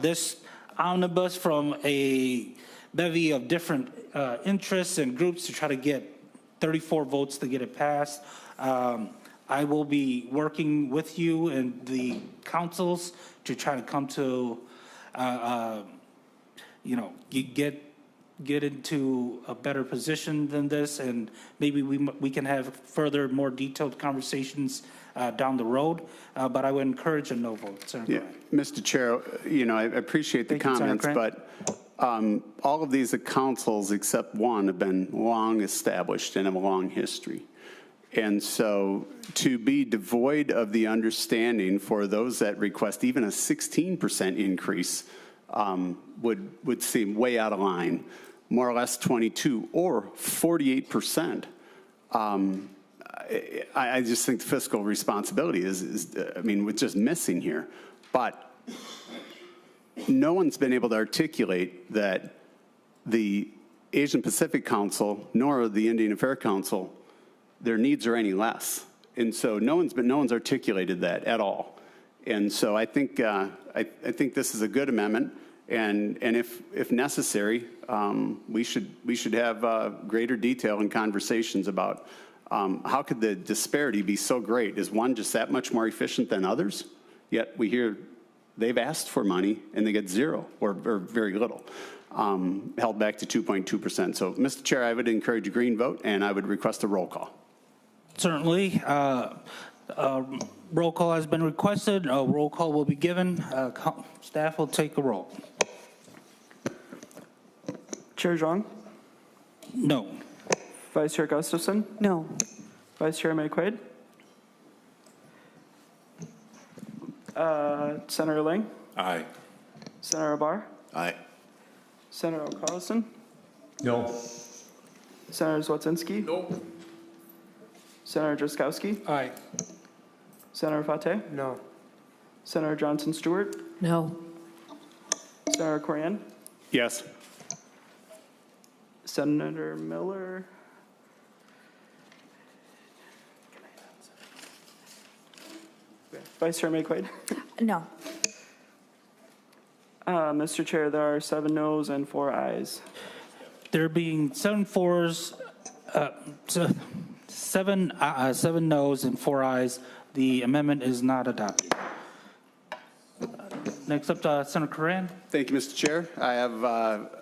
this omnibus from a bevy of different interests and groups to try to get 34 votes to get it passed. I will be working with you and the councils to try to come to, get into a better position than this, and maybe we can have further, more detailed conversations down the road, but I would encourage a no vote. Yeah, Mr. Chair, I appreciate the comments, but all of these councils except one have been long established and have a long history. And so to be devoid of the understanding for those that request even a 16% increase would seem way out of line. More or less 22 or 48%. I just think the fiscal responsibility we're just missing here. But no one's been able to articulate that the Asian Pacific Council nor the Indian Affairs Council, their needs are any less. And so no one's articulated that at all. And so I think I think this is a good amendment. And if necessary, we should have greater detail and conversations about how could the disparity be so great? Is one just that much more efficient than others? Yet we hear they've asked for money and they get zero or very little, held back to 2.2%. So, Mr. Chair, I would encourage a green vote, and I would request a roll call. Certainly. Roll call has been requested. A roll call will be given. Staff will take a roll. Chair Xiong? No. Vice Chair Gustafson? No. Vice Chair McQuaid? Senator Ling? Aye. Senator Barr? Aye. Senator Carlson? No. Senator Swatzinski? No. Senator Drazkowski? Aye. Senator Fateh? No. Senator Johnson Stewart? No. Senator Corian? Yes. Senator Miller? Vice Chair McQuaid? No. Mr. Chair, there are 7 noes and 4 ayes. There being 7 noes and 4 ayes, the amendment is not adopted. Next up, Senator Curran. Thank you, Mr. Chair. I have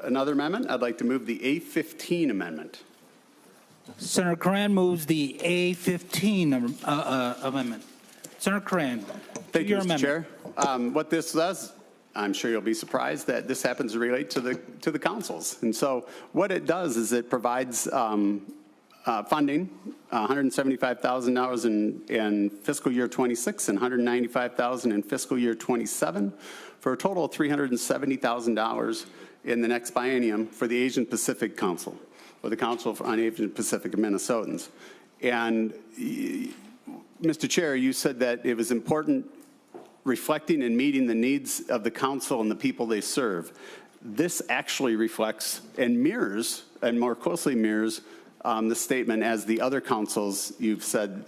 another amendment. I'd like to move the A15 amendment. Senator Curran moves the A15 amendment. Senator Curran, Thank you, your Mr. amendment. Chair. What this does, I'm sure you'll be surprised that this happens to relate to the councils. And so what it does is it provides funding, $175,000 in fiscal year 26 and $195,000 in fiscal year 27 for a total of $370,000 in the next biennium for the Asian Pacific Council, or the Council on Asian Pacific Minnesotans. And Mr. Chair, you said that it was important reflecting and meeting the needs of the council and the people they serve. This actually reflects and mirrors, and more closely mirrors, the statement as the other councils you've said,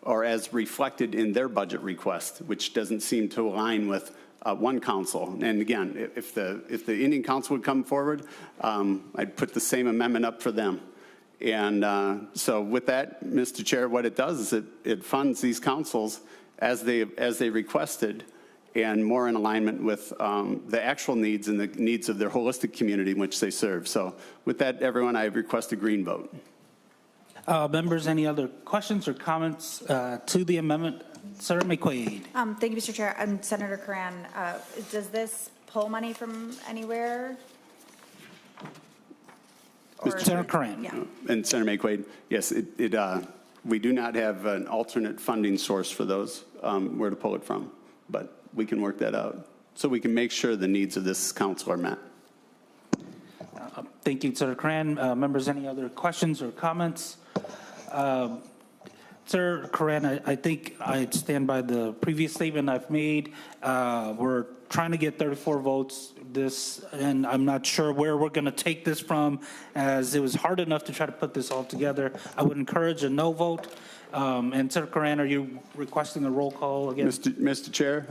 or as reflected in their budget request, which doesn't seem to align with one council. And again, if the Indian Council would come forward, I'd put the same amendment up for them. And so with that, Mr. Chair, what it does is it funds these councils as they requested, and more in alignment with the actual needs and the needs of their holistic community in which they serve. So with that, everyone, I request a green vote. Members, any other questions or comments to the amendment? Senator McQuaid. Thank you, Mr. Chair. And Senator Curran, does this pull money from anywhere? Or- Senator Curran. Yeah. And Senator McQuaid, yes, we do not have an alternate funding source for those, where to pull it from, but we can work that out so we can make sure the needs of this council are met. Thank you, Senator Curran. Members, any other questions or comments? Senator Curran, I think I stand by the previous statement I've made. We're trying to get 34 votes and I'm not sure where we're going to take this from, as it was hard enough to try to put this all together. I would encourage a no vote. And Senator Curran, are you requesting a roll call again? Mr. Chair,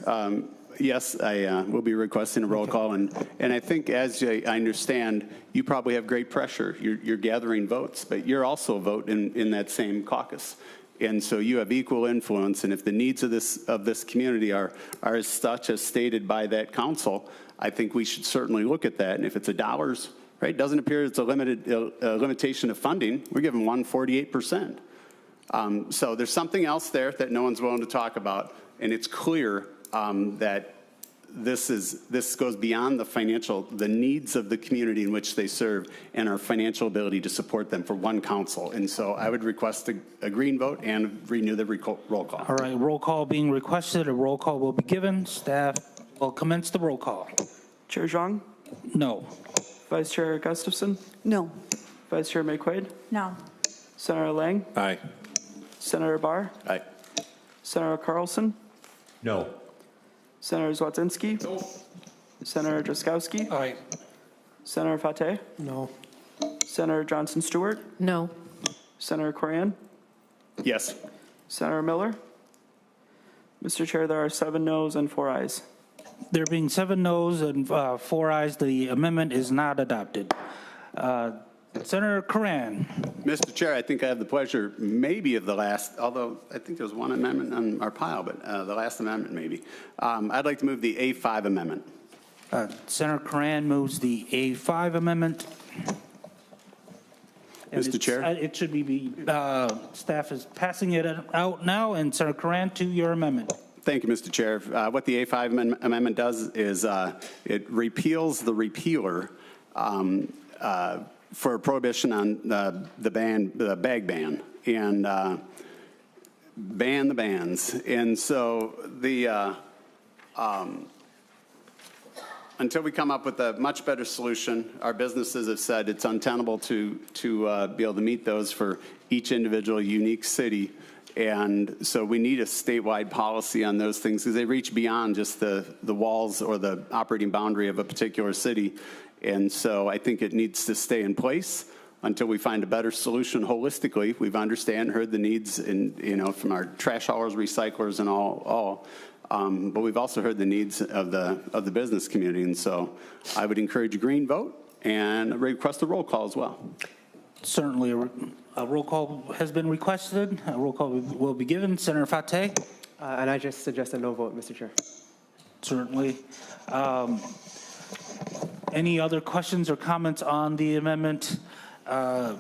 yes, I will be requesting a roll call. And I think, as I understand, you probably have great pressure. You're gathering votes, but you're also a vote in that same caucus. And so you have equal influence. And if the needs of this community are as such as stated by that council, I think we should certainly look at that. And if it's $, right, it doesn't appear it's a limitation of funding. We're giving 148%. So there's something else there that no one's willing to talk about, and it's clear that this goes beyond the needs of the community in which they serve and our financial ability to support them for one council. And so I would request a green vote and renew the roll call. All right, roll call being requested. A roll call will be given. Staff will commence the roll call. Chair Xiong, No. Vice Chair Gustafson, No. Vice Chair McQuaid, No. Senator Lang, Aye. Senator Barr, Aye. Senator Carlson, No. Senator Złotynski, Senator Drazkowski, Aye. Senator Fateh, No. Senator Johnson Stewart, No. Senator Corian, Yes. Senator Miller. Mr. Chair, there are 7 noes and 4 ayes. There being 7 noes and 4 ayes, the amendment is not adopted. Senator Curran. Mr. Chair, I think I have the pleasure maybe of the last, although I think there was one amendment on our pile, but the last amendment maybe. I'd like to move the A5 amendment. Senator Curran moves the A5 amendment. And Mr. Chair? It should be, staff is passing it out now, and Senator Curran, to your amendment. Thank you, Mr. Chair. What the A5 amendment does is it repeals the repealer for a prohibition on the bag ban, and ban the bans. And so until we come up with a much better solution, our businesses have said it's untenable to be able to meet those for each individual unique city. And so we need a statewide policy on those things because they reach beyond just the walls or the operating boundary of a particular city. And so I think it needs to stay in place until we find a better solution holistically. We've heard the needs from our trash haulers, recyclers, and all. But we've also heard the needs of the business community. And so I would encourage a green vote and request a roll call as well. Certainly, a roll call has been requested. A roll call will be given. Senator Fateh. And I just suggest a no vote, Mr. Chair. Certainly. Any other questions or comments on the amendment? Sir,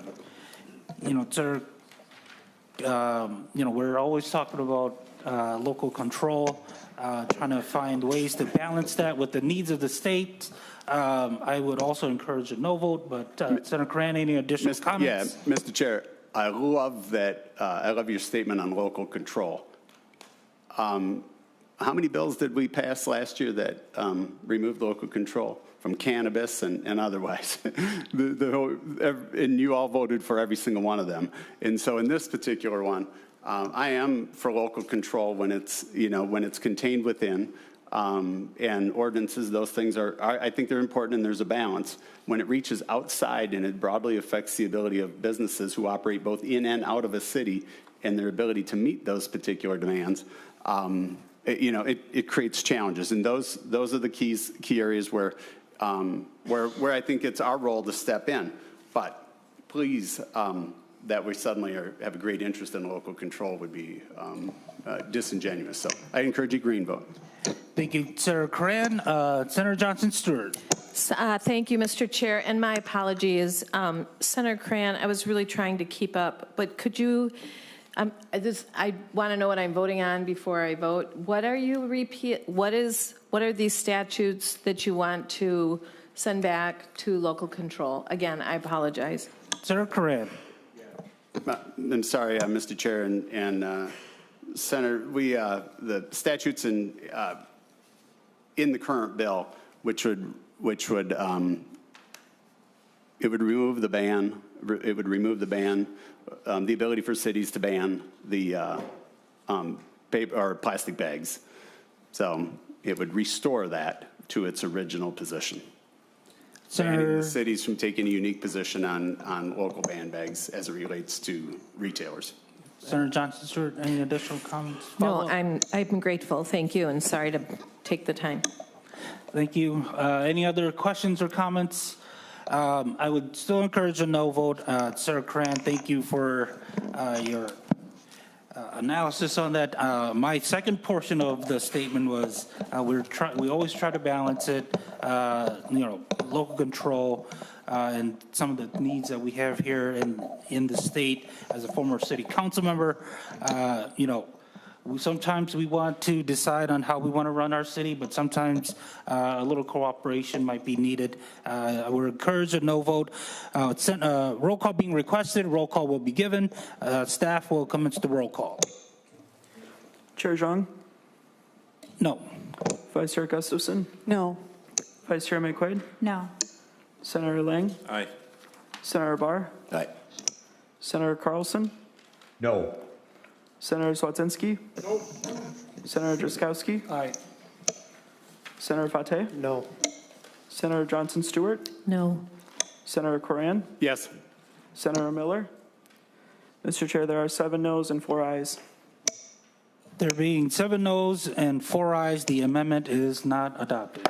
we're always talking about local control, trying to find ways to balance that with the needs of the state. I would also encourage a no vote, but Senator Curran, any additional comments? Yeah, Mr. Chair, I love that. I love your statement on local control. how many bills did we pass last year that removed local control from cannabis and otherwise? And you all voted for every single one of them. And so in this particular one, I am for local control when it's, when it's contained within. And ordinances, those things I think they're important, and there's a balance. When it reaches outside and it broadly affects the ability of businesses who operate both in and out of a city and their ability to meet those particular demands, it creates challenges. And those are the key areas where I think it's our role to step in. But please, that we suddenly have a great interest in local control would be disingenuous. So I encourage a green vote. Thank you, Senator Cran. Senator Johnson-Stewart. Thank you, Mr. Chair, and my apologies. Senator Cran, I was really trying to keep up, but could you, I want to know what I'm voting on before I vote. What are these statutes that you want to send back to local control? Again, I apologize. Senator Cran. I'm sorry, Mr. Chair and Senator, the statutes in the current bill, which would it would remove the ban. It would remove the ban, the ability for cities to ban the paper or plastic bags. So it would restore that to its original position. Banning the cities from taking a unique position on local ban bags as it relates to retailers. Senator Johnson-Stewart, any additional comments? No, I'm grateful. Thank you, and sorry to take the time. Thank you. Any other questions or comments? I would still encourage a no vote. Senator Cran, thank you for your analysis on that. My second portion of the statement was we always try to balance it, local control and some of the needs that we have here in the state. As a former city council member, sometimes we want to decide on how we want to run our city, but sometimes a little cooperation might be needed. We're encouraged a no vote. Roll call being requested. Roll call will be given. Staff will commence the roll call. Chair Xiong? No. Vice Chair Gustafson? No. Vice Chair McQuaid? No. Senator Lang? Aye. Senator Barr? Aye. Senator Carlson? No. Senator Swatzinski? No. Senator Drazkowski? Aye. Senator Fateh? No. Senator Johnson-Stewart? No. Senator Coran? Yes. Senator Miller? Mr. Chair, there are 7 noes and 4 ayes. There being 7 noes and 4 ayes, the amendment is not adopted.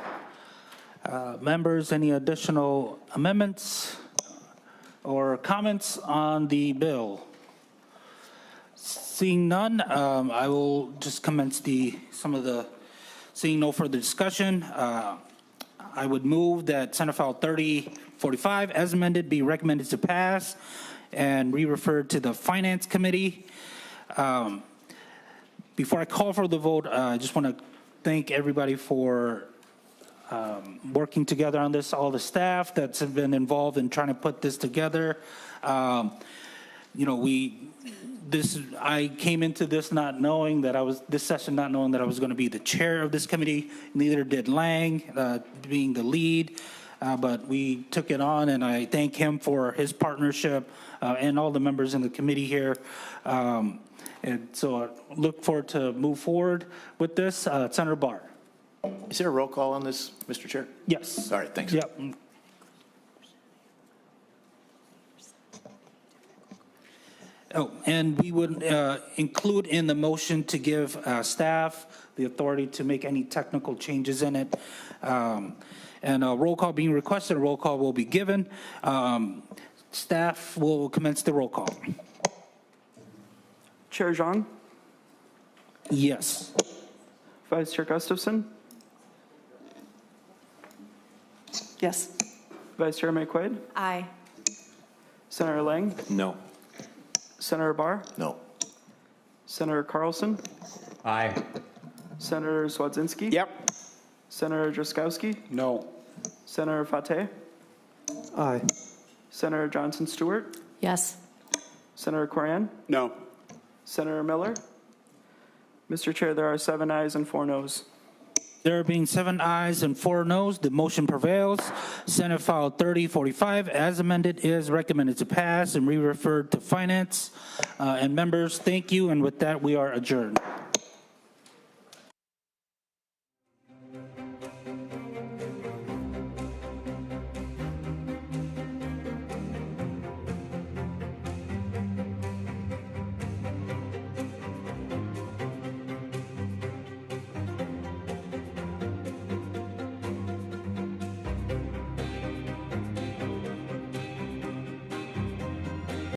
Members, any additional amendments or comments on the bill? Seeing none, I will just commence seeing no further discussion. I would move that Senate File 3045 as amended be recommended to pass and re-referred to the Finance Committee. Before I call for the vote, I just want to thank everybody for working together on this, all the staff that's been involved in trying to put this together. I came into this not knowing that I was going to be the chair of this committee. Neither did Lang, being the lead, but we took it on, and I thank him for his partnership and all the members in the committee here. And so I look forward to move forward with this. Senator Barr. Is there a roll call on this, Mr. Chair? Yes. All right, thanks. Yep. Oh, and we would include in the motion to give staff the authority to make any technical changes in it. And a roll call being requested, a roll call will be given. Staff will commence the roll call. Chair Xiong? Yes. Vice Chair Gustafson? Yes. Vice Chair McQuaid? Aye. Senator Lang? No. Senator Barr? No. Senator Carlson? Aye. Senator Swatzinski? Yep. Senator Drazkowski? No. Senator Fateh? Aye. Senator Johnson-Stewart? Yes. Senator Coran? No. Senator Miller? Mr. Chair, there are 7 ayes and 4 noes. There being 7 ayes and 4 noes, the motion prevails. Senate File 3045, as amended, is recommended to pass and re-referred to Finance. And members, thank you, and with that, we are adjourned.